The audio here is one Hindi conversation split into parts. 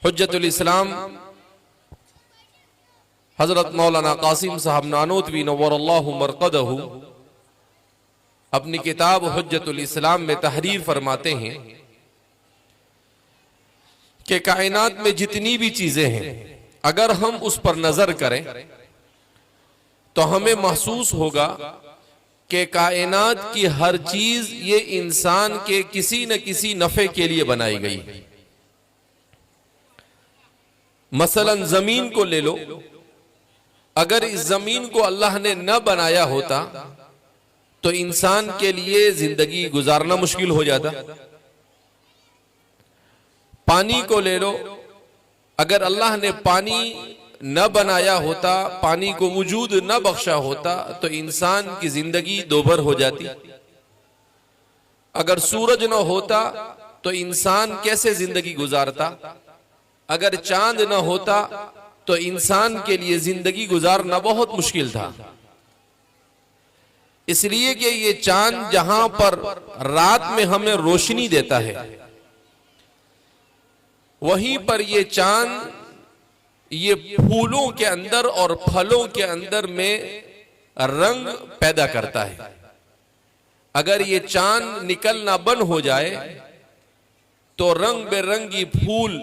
हुज्जतुल इस्लाम हजरत मौलाना कासिम साहब नानोतवी नव्वरल्लाहु मरक़दहू अपनी किताब हुज्जतुल इस्लाम में तहरीर फरमाते हैं कि कायनात में जितनी भी चीजें हैं अगर हम उस पर नजर करें तो हमें महसूस होगा कि कायनात की हर चीज ये इंसान के किसी न किसी नफे के लिए बनाई गई है। मसलन जमीन को ले लो, अगर इस जमीन को अल्लाह ने न बनाया होता तो इंसान के लिए जिंदगी गुजारना मुश्किल हो जाता। पानी को ले लो, अगर अल्लाह ने पानी न बनाया होता, पानी को वजूद न बख्शा होता तो इंसान की जिंदगी दोभर हो जाती। अगर सूरज न होता तो इंसान कैसे जिंदगी गुजारता। अगर चांद न होता तो इंसान के लिए जिंदगी गुजारना बहुत मुश्किल था। इसलिए कि ये चांद जहां पर रात में हमें रोशनी देता है, वहीं पर ये चांद ये फूलों के अंदर और फलों के अंदर में रंग पैदा करता है। अगर ये चांद निकलना बंद हो जाए तो रंग बेरंगी फूल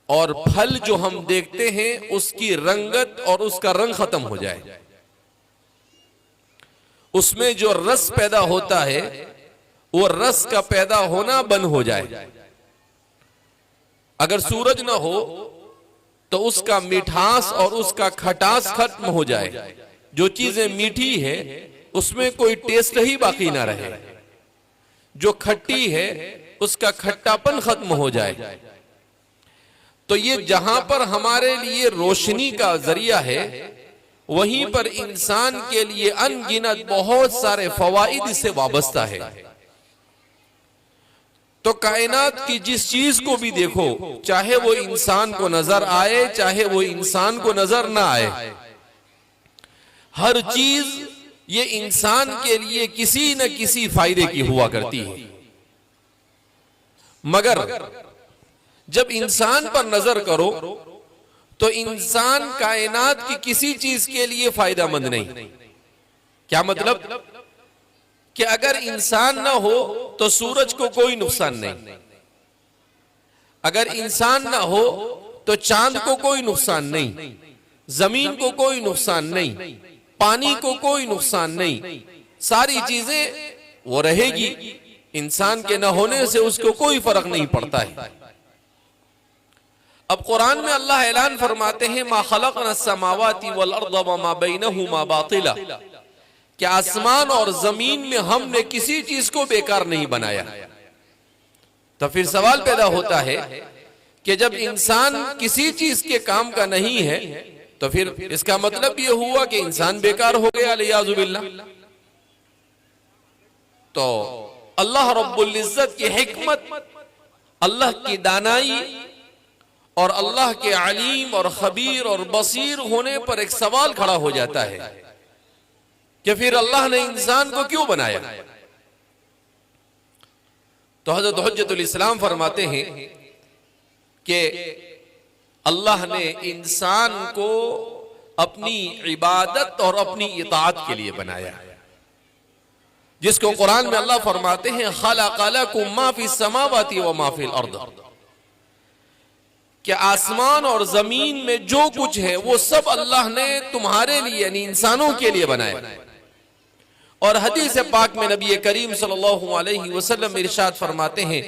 और फल जो हम देखते हैं उसकी रंगत और उसका रंग खत्म हो जाए, उसमें जो रस पैदा होता है वो रस का पैदा होना बंद हो जाए। अगर सूरज ना हो तो उसका मिठास और उसका खटास खत्म हो जाए। जो चीजें मीठी है उसमें कोई टेस्ट ही बाकी ना रहे, जो खट्टी है उसका खट्टापन खत्म हो जाए। तो ये जहां पर हमारे लिए रोशनी का जरिया है, वहीं पर इंसान के लिए अनगिनत बहुत सारे फवाइद से वाबस्ता है। तो कायनात की जिस चीज को भी देखो, चाहे वो इंसान को नजर आए चाहे वो इंसान को नजर ना आए, हर चीज ये इंसान के लिए किसी न किसी फायदे की हुआ करती है। मगर जब इंसान पर नजर करो तो इंसान कायनात की किसी चीज के लिए फायदेमंद नहीं। क्या मतलब कि अगर इंसान ना हो तो सूरज को कोई नुकसान नहीं, अगर इंसान ना हो तो चांद को कोई नुकसान नहीं, जमीन को कोई नुकसान नहीं, पानी को कोई नुकसान नहीं, सारी चीजें वो रहेगी। इंसान के न होने से उसको कोई फर्क नहीं पड़ता है। अब कुरान में अल्लाह ऐलान फरमाते हैं मा खलक़ना समावाति वल अर्द वमा बैनहुमा बातिला, कि आसमान और जमीन में हमने किसी चीज को बेकार नहीं बनाया। तो फिर सवाल पैदा होता है कि जब इंसान किसी चीज के काम का नहीं है तो फिर इसका मतलब यह हुआ कि इंसान बेकार हो गया, लियाज़ु बिल्लाह। तो अल्लाह रब्बुल इज्जत की हिकमत, अल्लाह की दानाई और अल्लाह के अलीम और खबीर और बसीर होने पर एक सवाल खड़ा हो जाता है कि फिर अल्लाह ने इंसान को क्यों बनाया। तो हजरत हुज्जतुल इस्लाम फरमाते हैं कि अल्लाह ने इंसान को अपनी इबादत और अपनी इताअत के लिए बनाया, जिसको कुरान में अल्लाह फरमाते हैं खलक़ लकुम मा फिस समावाति व मा फिल अर्द, कि आसमान और जमीन में जो कुछ है वो सब अल्लाह ने तुम्हारे लिए यानी इंसानों के लिए बनाया। और हदीस पाक में नबी करीम सल्लल्लाहु अलैहि वसल्लम इरशाद फरमाते हैं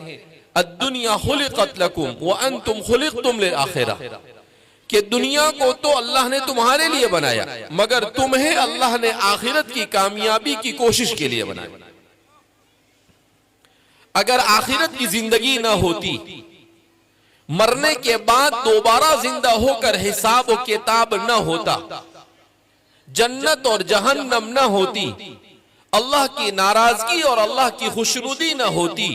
अद्दुनिया खुलिक़त लकुम व अंतुम खुलिक़तुम लिल आखिरह, कि दुनिया को तो अल्लाह ने तुम्हारे लिए बनाया मगर तुम्हें अल्लाह ने आखिरत की कामयाबी की कोशिश के लिए बनाया। अगर आखिरत की जिंदगी ना होती, मरने के बाद दोबारा जिंदा होकर हिसाब और किताब न होता, जन्नत और जहन्नम न होती, अल्लाह की नाराजगी और अल्लाह की खुशनुदी न होती,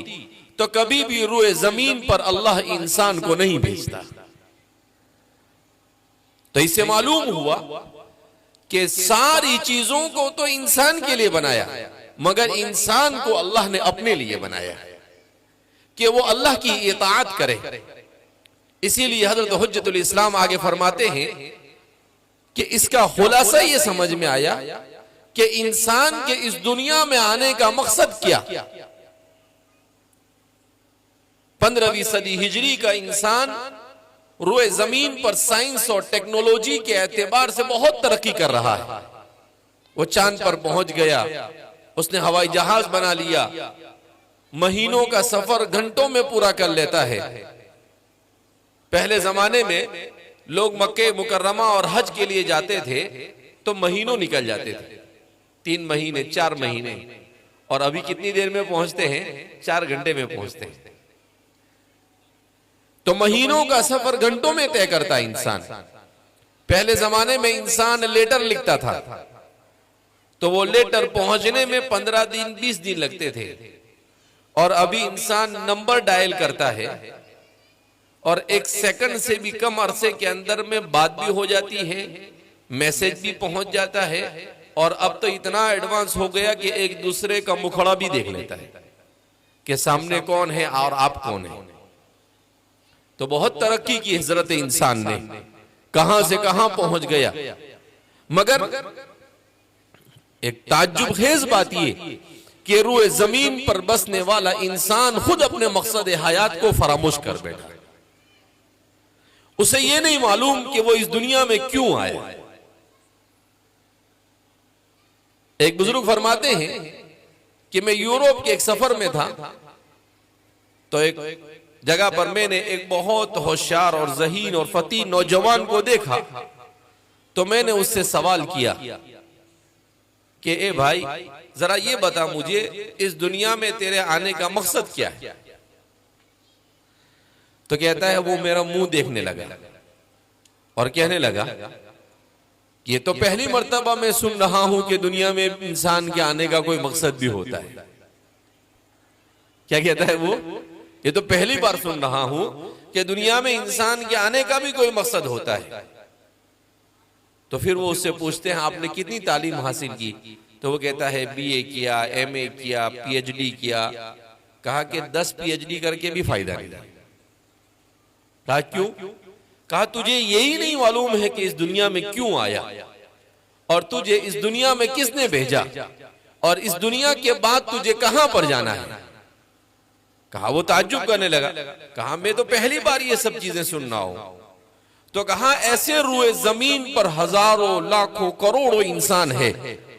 तो कभी भी रूए जमीन पर अल्लाह इंसान को नहीं भेजता। तो इससे मालूम हुआ कि सारी चीजों को तो इंसान के लिए बनाया मगर इंसान को अल्लाह ने अपने लिए बनाया कि वो अल्लाह की इताअत करे। इसीलिए हजरत हुज्जतुल इस्लाम आगे फरमाते हैं कि इसका खुलासा ये समझ में आया कि इंसान के इस दुनिया में आने का मकसद क्या। 15वीं सदी हिजरी का इंसान रुए जमीन पर साइंस और टेक्नोलॉजी के एतबार से बहुत तरक्की कर रहा है। वो चांद पर पहुंच गया, उसने हवाई जहाज बना लिया, महीनों का सफर घंटों में पूरा कर लेता है। पहले जमाने में लोग मक्के मुकर्रमा और हज के लिए जाते थे तो महीनों निकल जाते थे, 3 महीने 4 महीने, और अभी कितनी देर में पहुंचते हैं? 4 घंटे में पहुंचते हैं। तो महीनों का सफर घंटों में तय करता है इंसान। पहले जमाने में इंसान लेटर लिखता था तो वो लेटर पहुंचने में 15 दिन 20 दिन लगते थे, और अभी इंसान नंबर डायल करता है और 1 सेकंड से भी कम अरसे के अंदर में बात भी हो जाती है, मैसेज भी पहुंच जाता है, और अब तो इतना एडवांस हो गया कि एक दूसरे का मुखड़ा भी देख लेता है कि सामने कौन है और आप कौन है। तो बहुत तरक्की की हजरत इंसान ने, कहां से कहां पहुंच गया। मगर एक ताज्जुब खेज बात ये कि रूए जमीन पर बसने वाला इंसान खुद अपने मकसद हयात को फरामोश कर बैठा। उसे ये नहीं मालूम कि वो इस दुनिया में क्यों आया। एक बुजुर्ग फरमाते हैं कि मैं यूरोप के एक सफर में था तो एक जगह पर मैंने एक बहुत होशियार और ज़हीन और फतीह नौजवान को देखा। तो मैंने उससे सवाल किया कि ए भाई, जरा ये बता मुझे, इस दुनिया में तेरे आने का मकसद क्या है? तो कहता है वो मेरा मुंह देखने लगा और कहने लगा ये तो पहली मर्तबा मैं सुन रहा हूं कि दुनिया में इंसान के आने का कोई मकसद भी होता है। क्या कहता है वो? ये तो पहली बार सुन रहा हूं कि दुनिया में इंसान के आने का भी कोई मकसद होता है। तो फिर वो उससे पूछते हैं आपने कितनी तालीम हासिल की? तो वो कहता है BA किया, MA किया, PhD किया। कहा कि 10 PhD करके भी फायदा नहीं। कहा क्यों? कहा तुझे यही नहीं मालूम है कि इस दुनिया में क्यों आया, और तुझे इस दुनिया में किसने भेजा, और इस दुनिया के बाद तुझे कहां पर जाना है। कहा वो ताज्जुब करने लगा, कहा मैं तो पहली बार ये सब चीजें सुन रहा हूं। तो कहा ऐसे रुए जमीन पर हजारों लाखों करोड़ों इंसान है,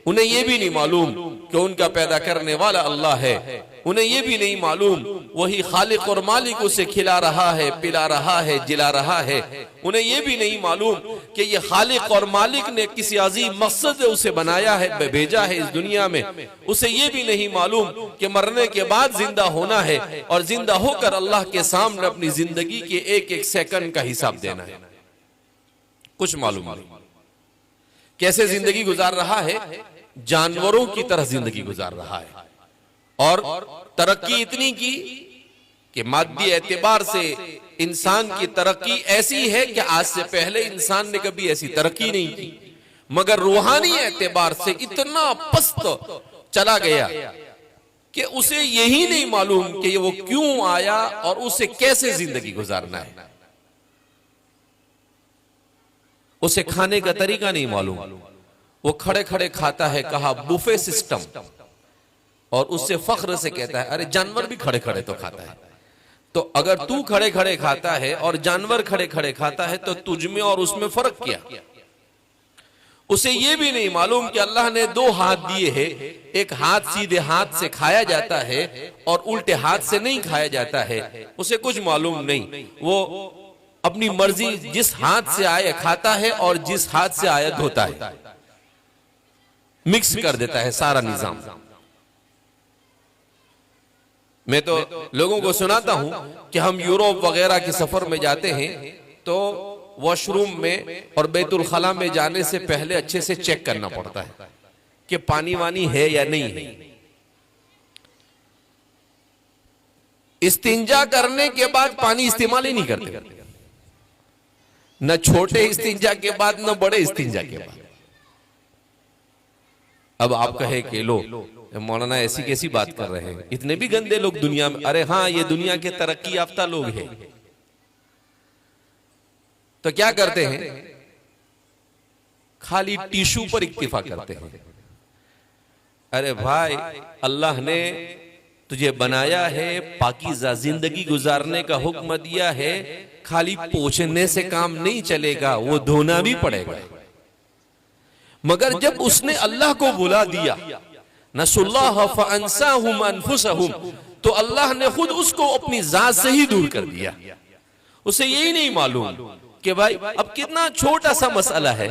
उन्हें यह भी नहीं मालूम कि उनका पैदा करने वाला अल्लाह है। उन्हें यह भी नहीं मालूम वही खालिक और मालिक उसे खिला रहा है, पिला रहा है, जिला रहा है। उन्हें यह भी नहीं मालूम कि ये खालिक और मालिक ने किसी अजीम मकसद से उसे बनाया है, भेजा है इस दुनिया में। उसे यह भी नहीं मालूम कि मरने के बाद जिंदा होना है, और जिंदा होकर अल्लाह के सामने अपनी जिंदगी के 1-1 सेकंड का हिसाब देना है। कुछ मालूम नहीं कैसे जिंदगी गुजार रहा है, जानवरों की तरह जिंदगी गुजार रहा है। और तरक्की इतनी की कि मादी एतबार से इंसान की तरक्की ऐसी है कि आज से पहले इंसान ने कभी ऐसी तरक्की नहीं की। मगर रूहानी एतबार से इतना पस्त चला गया कि उसे यही नहीं मालूम कि वो क्यों आया और उसे कैसे जिंदगी गुजारना है। उसे खाने का तरीका नहीं मालूम, वो खड़े खड़े खाता है, कहा बुफे सिस्टम, और उससे फख्र से कहता है अरे जानवर भी खड़े खड़े तो खाता है। तो अगर तू खड़े खड़े खाता है और जानवर खड़े खड़े खाता है तो तुझ में और उसमें फर्क क्या? उसे यह भी नहीं मालूम कि अल्लाह ने 2 हाथ दिए हैं, एक हाथ सीधे हाथ से खाया जाता है और उल्टे हाथ से नहीं खाया जाता है। उसे कुछ मालूम नहीं, वो अपनी मर्जी जिस हाथ से आए खाता है और जिस हाथ से आया धोता है, मिक्स कर देता है सारा निजाम। मैं तो लोगों को सुनाता हूं कि हम यूरोप वगैरह के सफर में जाते हैं तो वॉशरूम में और बैतुल खला में जाने से पहले अच्छे से चेक करना पड़ता है कि पानी वानी है या नहीं है। इस्तिंजा करने के बाद पानी इस्तेमाल ही नहीं करते, न छोटे इस्तिंजा के बाद न बड़े इस्तिंजा के बाद। अब आप कहे कि लो मौलाना ऐसी कैसी बात कर रहे हैं, इतने भी गंदे लोग दुनिया में? अरे हाँ, ये दुनिया के तरक्की याफ्ता लोग हैं। तो क्या करते हैं, खाली टिश्यू पर इक्तिफा करते हैं। अरे भाई, अल्लाह ने तुझे बनाया है, पाकीज़ा जिंदगी गुजारने का हुक्म दिया है, खाली पोंछने से काम नहीं चलेगा, वो धोना भी पड़ेगा। मगर जब उसने अल्लाह को बुला दिया, नसुल्लाह फअंसाहुम अनफुसहुम, तो अल्लाह ने खुद उसको अपनी जात से ही दूर कर दिया। उसे यही नहीं मालूम कि भाई अब कितना छोटा सा मसला है,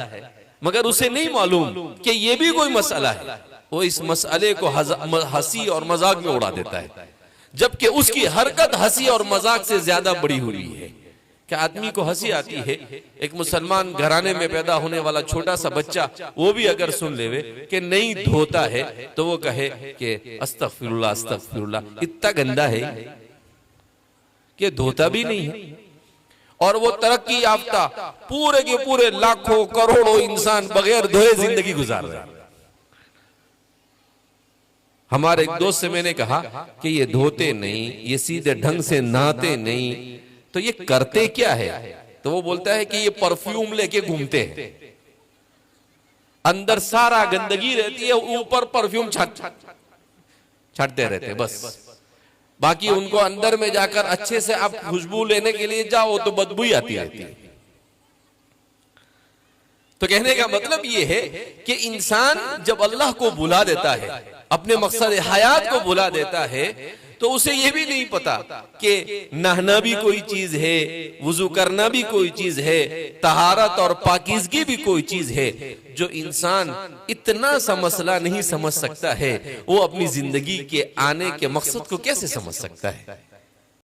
मगर उसे नहीं मालूम कि ये भी कोई मसला है। वो इस मसले को हंसी और मजाक में उड़ा देता है, जबकि उसकी हरकत हंसी और मजाक से ज्यादा बड़ी हुई है। क्या आदमी को हंसी आती है, एक मुसलमान घराने में पैदा होने वाला छोटा सा बच्चा वो भी अगर सुन लेवे कि नहीं धोता है, तो वो कहे कि अस्तगफिरुल्लाह अस्तगफिरुल्लाह, इतना गंदा है कि धोता भी नहीं है। और वो तरक्की याफ्ता पूरे के पूरे लाखों करोड़ों इंसान बगैर धोए जिंदगी गुजार रहे हैं। हमारे एक दोस्त से मैंने कहा कि ये धोते नहीं, ये सीधे ढंग से नहाते नहीं, तो ये करते क्या है? तो वो बोलता है कि ये परफ्यूम लेके घूमते हैं, अंदर सारा गंदगी रहती है, ऊपर परफ्यूम छाटते रहते हैं बस। बाकी उनको अंदर में जाकर अच्छे से आप खुशबू लेने के लिए जाओ तो बदबू ही आती रहती है। तो कहने का मतलब ये है कि इंसान जब अल्लाह को बुला देता है, अपने मकसद हयात को बुला देता है, तो उसे ये भी नहीं पता कि नहाना भी कोई चीज है, वुजू करना भी कोई चीज है, तहारत और पाकीज़गी भी कोई चीज है। जो इंसान इतना सा मसला नहीं समझ सकता है, वो अपनी जिंदगी के आने के मकसद को कैसे समझ सकता है?